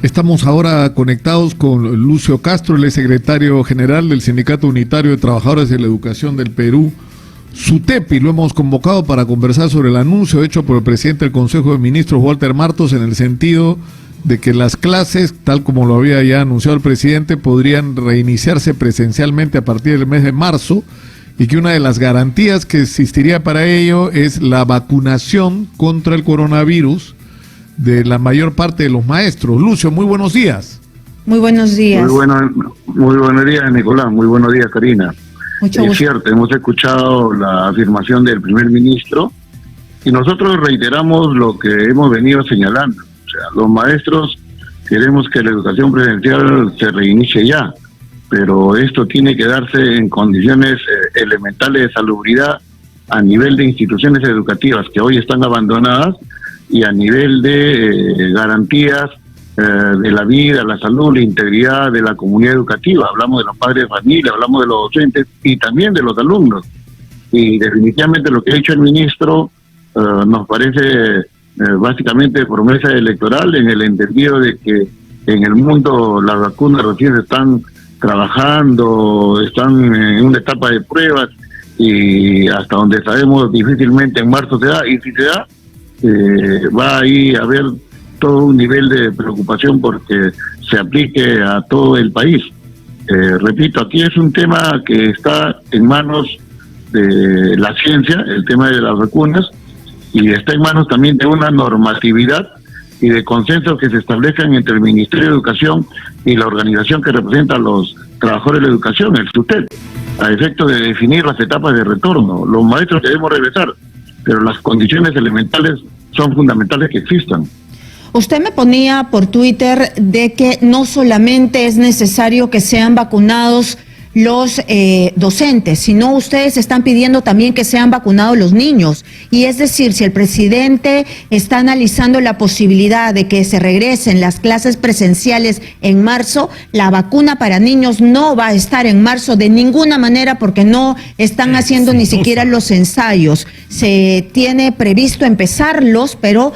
Estamos ahora conectados con Lucio Castro, el secretario general del Sindicato Unitario de Trabajadores de la Educación del Perú, SUTEP, y lo hemos convocado para conversar sobre el anuncio hecho por el presidente del Consejo de Ministros, Walter Martos, en el sentido de que las clases, tal como lo había ya anunciado el presidente, podrían reiniciarse presencialmente a partir del mes de marzo, y que una de las garantías que existiría para ello es la vacunación contra el coronavirus de la mayor parte de los maestros. Lucio, muy buenos días. Muy buenos días. Muy buenos días, Nicolás. Muy buenos días, Karina. Mucho gusto. Es cierto, hemos escuchado la afirmación del primer ministro y nosotros reiteramos lo que hemos venido señalando. O sea, los maestros queremos que la educación presencial se reinicie ya, pero esto tiene que darse en condiciones elementales de salubridad a nivel de instituciones educativas que hoy están abandonadas y a nivel de garantías de la vida, la salud, la integridad de la comunidad educativa. Hablamos de los padres de familia, hablamos de los docentes y también de los alumnos. Y definitivamente lo que ha hecho el ministro nos parece básicamente promesa electoral, en el entendido de que en el mundo las vacunas recién están trabajando, están en una etapa de pruebas y hasta donde sabemos difícilmente en marzo se da, y si se da, va ahí a haber todo un nivel de preocupación porque se aplique a todo el país. Repito, aquí es un tema que está en manos de la ciencia, el tema de las vacunas, y está en manos también de una normatividad y de consensos que se establezcan entre el Ministerio de Educación y la organización que representa a los trabajadores de la educación, el SUTEP, a efecto de definir las etapas de retorno. Los maestros debemos regresar, pero las condiciones elementales son fundamentales que existan. Usted me ponía por Twitter de que no solamente es necesario que sean vacunados los docentes, sino ustedes están pidiendo también que sean vacunados los niños. Y es decir, si el presidente está analizando la posibilidad de que se regresen las clases presenciales en marzo, la vacuna para niños no va a estar en marzo de ninguna manera porque no están haciendo ni siquiera los ensayos. Se tiene previsto empezarlos, pero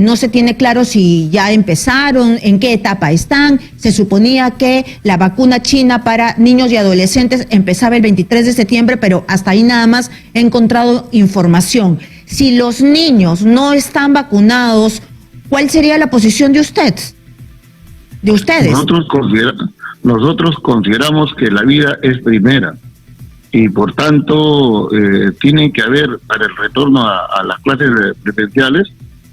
no se tiene claro si ya empezaron, en qué etapa están. Se suponía que la vacuna china para niños y adolescentes empezaba el 23 de septiembre, pero hasta ahí nada más he encontrado información. Si los niños no están vacunados, ¿cuál sería la posición de ustedes? Nosotros consideramos que la vida es primera y por tanto tiene que haber para el retorno a las clases presenciales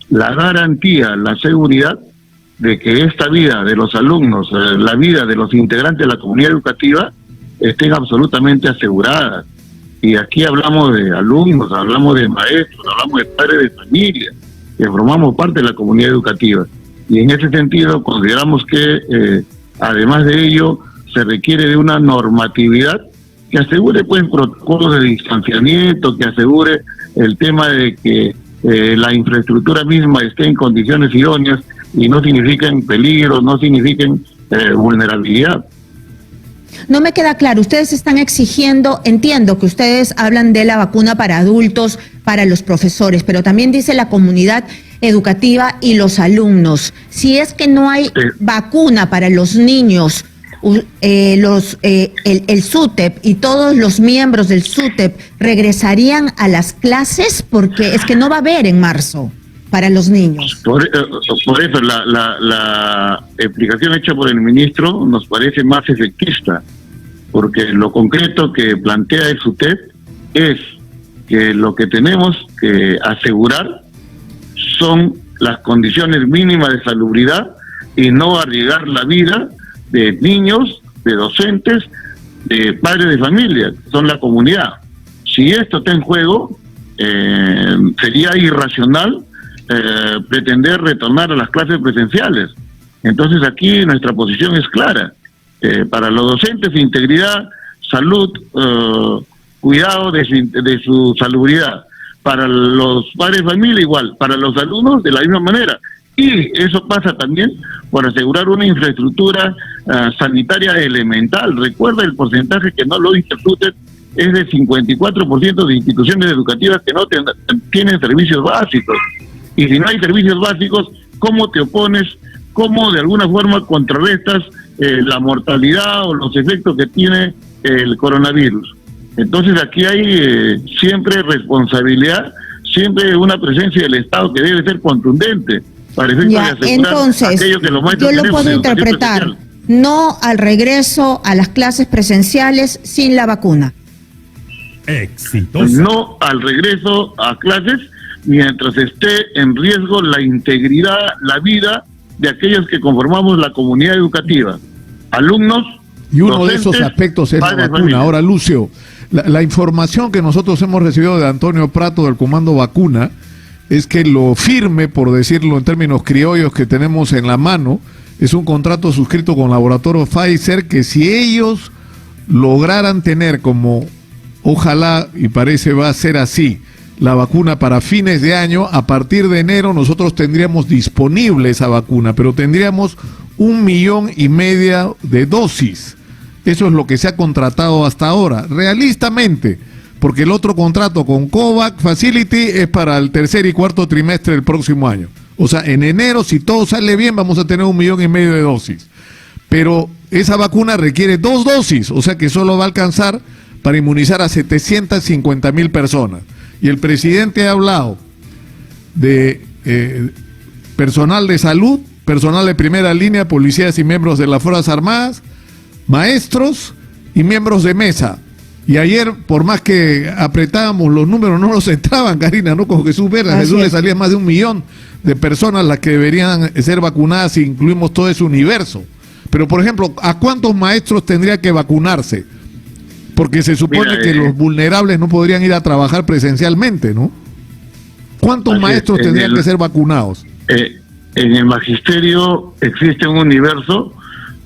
la garantía, la seguridad de que esta vida de los alumnos, la vida de los integrantes de la comunidad educativa estén absolutamente aseguradas. Y aquí hablamos de alumnos, hablamos de maestros, hablamos de padres de familia, que formamos parte de la comunidad educativa. Y en ese sentido consideramos que además de ello se requiere de una normatividad que asegure pues protocolos de distanciamiento, que asegure el tema de que la infraestructura misma esté en condiciones idóneas y no signifiquen peligro, no signifiquen vulnerabilidad. No me queda claro, ustedes están exigiendo, entiendo que ustedes hablan de la vacuna para adultos, para los profesores, pero también dice la comunidad educativa y los alumnos. Si es que no hay vacuna para los niños, el SUTEP y todos los miembros del SUTEP regresarían a las clases, porque es que no va a haber en marzo para los niños. Por eso la explicación hecha por el ministro nos parece más efectista, porque lo concreto que plantea el SUTEP es que lo que tenemos que asegurar son las condiciones mínimas de salubridad y no arriesgar la vida de niños, de docentes, de padres de familia, que son la comunidad. Si esto está en juego, sería irracional pretender retornar a las clases presenciales. Entonces aquí nuestra posición es clara. Para los docentes, integridad, salud, cuidado de su salubridad. Para los padres de familia igual, para los alumnos de la misma manera. Y eso pasa también por asegurar una infraestructura sanitaria elemental. Recuerda el porcentaje que no lo discute, es de 54% de instituciones educativas que no tienen servicios básicos. Y si no hay servicios básicos, ¿cómo te opones cómo de alguna forma contrarrestas la mortalidad o los efectos que tiene el coronavirus. Entonces aquí hay siempre responsabilidad, siempre una presencia del Estado que debe ser contundente para efectos de asegurar entonces, aquello que los maestros yo lo tenemos puedo en educación interpretar, especial. no al regreso a las clases presenciales sin la vacuna. Exitosa. No al regreso a clases mientras esté en riesgo la integridad, la vida de aquellos que conformamos la comunidad educativa, alumnos. Y uno docentes, de esos aspectos es la padres de vacuna. familia. Ahora, Lucio, la información que nosotros hemos recibido de Antonio Prato del Comando Vacuna es que lo firme, por decirlo en términos criollos que tenemos en la mano, es un contrato suscrito con Laboratorio Pfizer, que si ellos lograran tener, como ojalá y parece va a ser así, la vacuna para fines de año, a partir de enero nosotros tendríamos disponible esa vacuna, pero tendríamos 1,5 millones de dosis. Eso es lo que se ha contratado hasta ahora, realistamente, porque el otro contrato con COVAX Facility es para el tercer y cuarto trimestre del próximo año. O sea, en enero, si todo sale bien, vamos a tener 1,5 millones de dosis. Pero esa vacuna requiere 2 dosis, o sea que solo va a alcanzar para inmunizar a 750,000 personas. Y el presidente ha hablado de personal de salud, personal de primera línea, policías y miembros de las Fuerzas Armadas, maestros y miembros de mesa. Y ayer, por más que apretábamos los números, no nos entraban, Karina, ¿no? Con Jesús Vera, a Jesús le salía más de 1 millón de personas las que deberían ser vacunadas si incluimos todo ese universo. Pero, por ejemplo, ¿a cuántos maestros tendría que vacunarse? Porque se supone que los vulnerables no podrían ir a trabajar presencialmente, ¿no? ¿Cuántos maestros tendrían que ser vacunados? En el magisterio existe un universo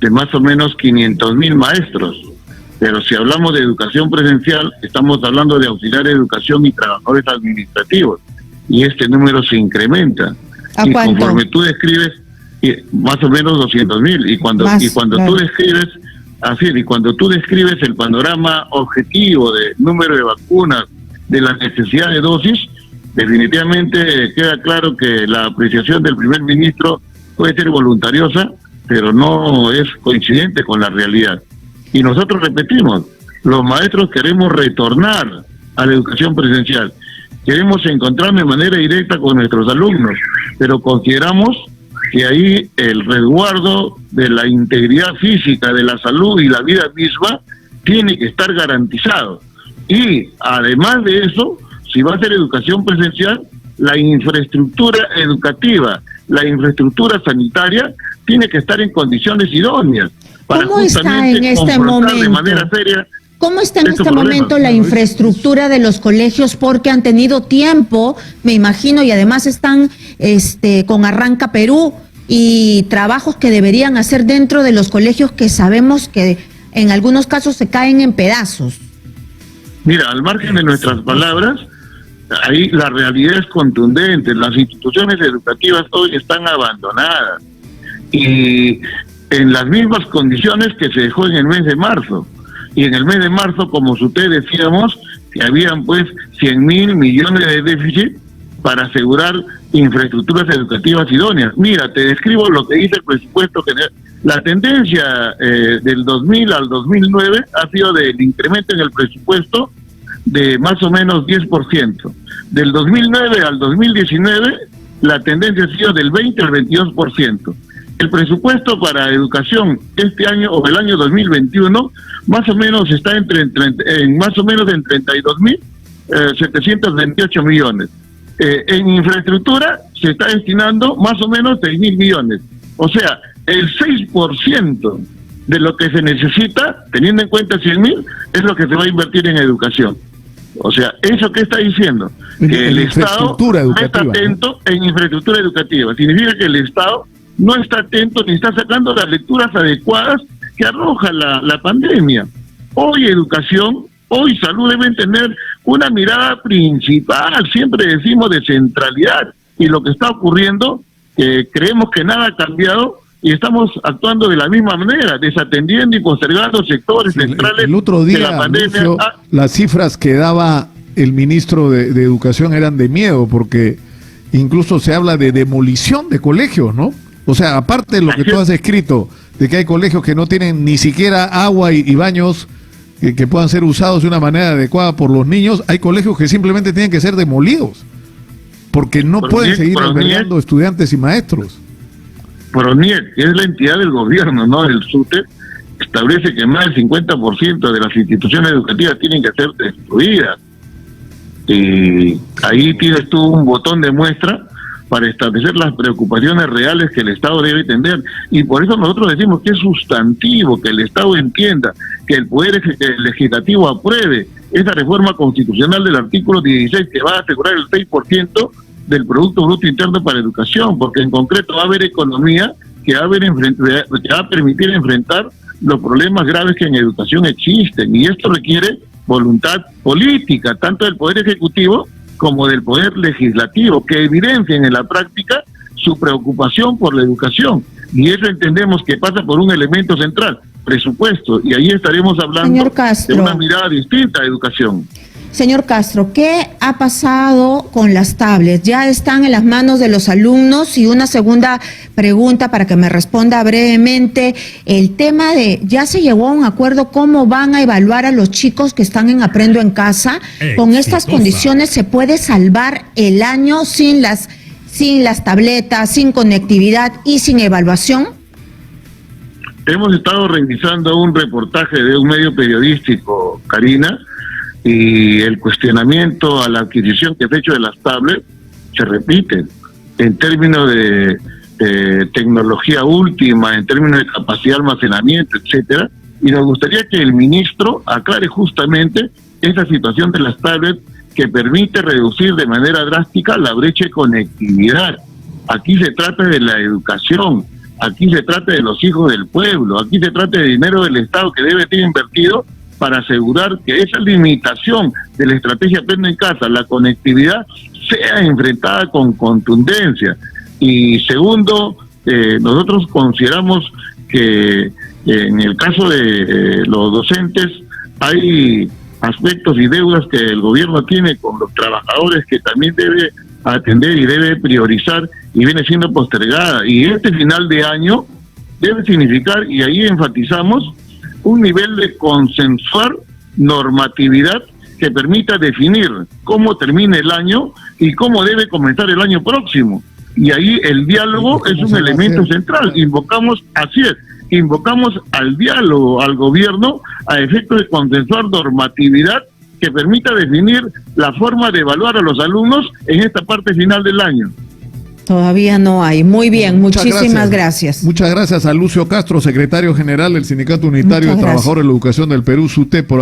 de más o menos 500,000 maestros, pero si hablamos de educación presencial, estamos hablando de auxiliares de educación y trabajadores administrativos, y este número se incrementa. ¿A y cuánto? conforme tú describes, más o menos 200,000, y cuando Claro. tú describes, así, y cuando tú describes el panorama objetivo de número de vacunas, de la necesidad de dosis, definitivamente queda claro que la apreciación del primer ministro puede ser voluntariosa, pero no es coincidente con la realidad. Y nosotros repetimos, los maestros queremos retornar a la educación presencial, queremos encontrarnos de manera directa con nuestros alumnos, pero consideramos que ahí el resguardo de la integridad física, de la salud y la vida misma tiene que estar garantizado. Y además de eso, si va a ser educación presencial, la infraestructura educativa, la infraestructura sanitaria tiene que estar en condiciones idóneas para ¿Cómo está justamente en este confrontar de momento? manera seria. ¿Cómo está en estos este problemas. momento la infraestructura de los colegios? Porque han tenido tiempo, me imagino, y además están con Arranca Perú y trabajos que deberían hacer dentro de los colegios que sabemos que en algunos casos se caen en pedazos. Mira, al margen de nuestras palabras, ahí la realidad es contundente. Las instituciones educativas hoy están abandonadas y en las mismas condiciones que se dejó en el mes de marzo. Y en el mes de marzo, como ustedes decíamos, que habían pues 100,000 millones de déficit para asegurar infraestructuras educativas idóneas. Mira, te describo lo que dice el presupuesto general. La tendencia del 2000 al 2009 ha sido del incremento en el presupuesto de más o menos 10%. Del 2009 al 2019, la tendencia ha sido del 20 al 22%. El presupuesto para educación este año o el año 2021 más o menos está en 32.728 millones. En infraestructura se está destinando más o menos 6,000 millones. O sea, el 6% de lo que se necesita, teniendo en cuenta 100,000, es lo que se va a invertir en educación. O sea, ¿eso qué está diciendo? Que el Estado no está atento en infraestructura educativa. Significa que el Estado no está atento ni está sacando las lecturas adecuadas que arroja la pandemia. Hoy educación, hoy salud deben tener una mirada principal, siempre decimos de centralidad, y lo que está ocurriendo, creemos que nada ha cambiado y estamos actuando de la misma manera, desatendiendo y postergando sectores centrales el otro día, de la pandemia. Lucio, las cifras que daba el ministro de Educación eran de miedo, porque incluso se habla de demolición de colegios, ¿no? O sea, aparte de lo que tú has escrito, de que hay colegios que no tienen ni siquiera agua y baños que puedan ser usados de una manera adecuada por los niños, hay colegios que simplemente tienen que ser demolidos, porque no pueden seguir albergando estudiantes y maestros. PRONIEC, que es la entidad del gobierno, no del SUTEP, establece que más del 50% de las instituciones educativas tienen que ser destruidas. Y ahí tienes tú un botón de muestra para establecer las preocupaciones reales que el Estado debe tener. Y por eso nosotros decimos que es sustantivo que el Estado entienda, que el Poder Legislativo apruebe esa reforma constitucional del artículo 16 que va a asegurar el 6% del Producto Bruto Interno para educación, porque en concreto va a haber economía que va a permitir enfrentar los problemas graves que en educación existen, y esto requiere voluntad política, tanto del Poder Ejecutivo como del Poder Legislativo, que evidencien en la práctica su preocupación por la educación, y eso entendemos que pasa por un elemento central, presupuesto, y ahí estaremos hablando de una mirada distinta a educación. Señor Castro, ¿qué ha pasado con las tablets? ¿Ya están en las manos de los alumnos? Y una segunda pregunta para que me responda brevemente, el tema de, ¿ya se llegó a un acuerdo cómo van a evaluar a los chicos que están en Aprendo en Casa? ¿Con estas condiciones se puede salvar el año sin las tabletas, sin conectividad y sin evaluación? Hemos estado revisando un reportaje de un medio periodístico, Karina, y el cuestionamiento a la adquisición que se ha hecho de las tablets se repite en términos de tecnología última, en términos de capacidad de almacenamiento, etcétera, y nos gustaría que el ministro aclare justamente esa situación de las tablets que permite reducir de manera drástica la brecha de conectividad. Aquí se trata de la educación, aquí se trata de los hijos del pueblo, aquí se trata de dinero del Estado que debe ser invertido para asegurar que esa limitación de la estrategia Aprendo en Casa, la conectividad, sea enfrentada con contundencia. Y segundo, nosotros consideramos que en el caso de los docentes hay aspectos y deudas que el gobierno tiene con los trabajadores que también debe atender y debe priorizar y viene siendo postergada. Y este final de año debe significar, y ahí enfatizamos, un nivel de consensuar normatividad que permita definir cómo termina el año y cómo debe comenzar el año próximo. Y ahí el diálogo es un elemento central. Invocamos al diálogo, al gobierno, a efecto de consensuar normatividad que permita definir la forma de evaluar a los alumnos en esta parte final del año. Todavía no hay. Muy bien, muchísimas gracias. Muchas gracias a Lucio Castro, secretario general del Sindicato Unitario de Trabajadores de la Educación del Perú, SUTEP, por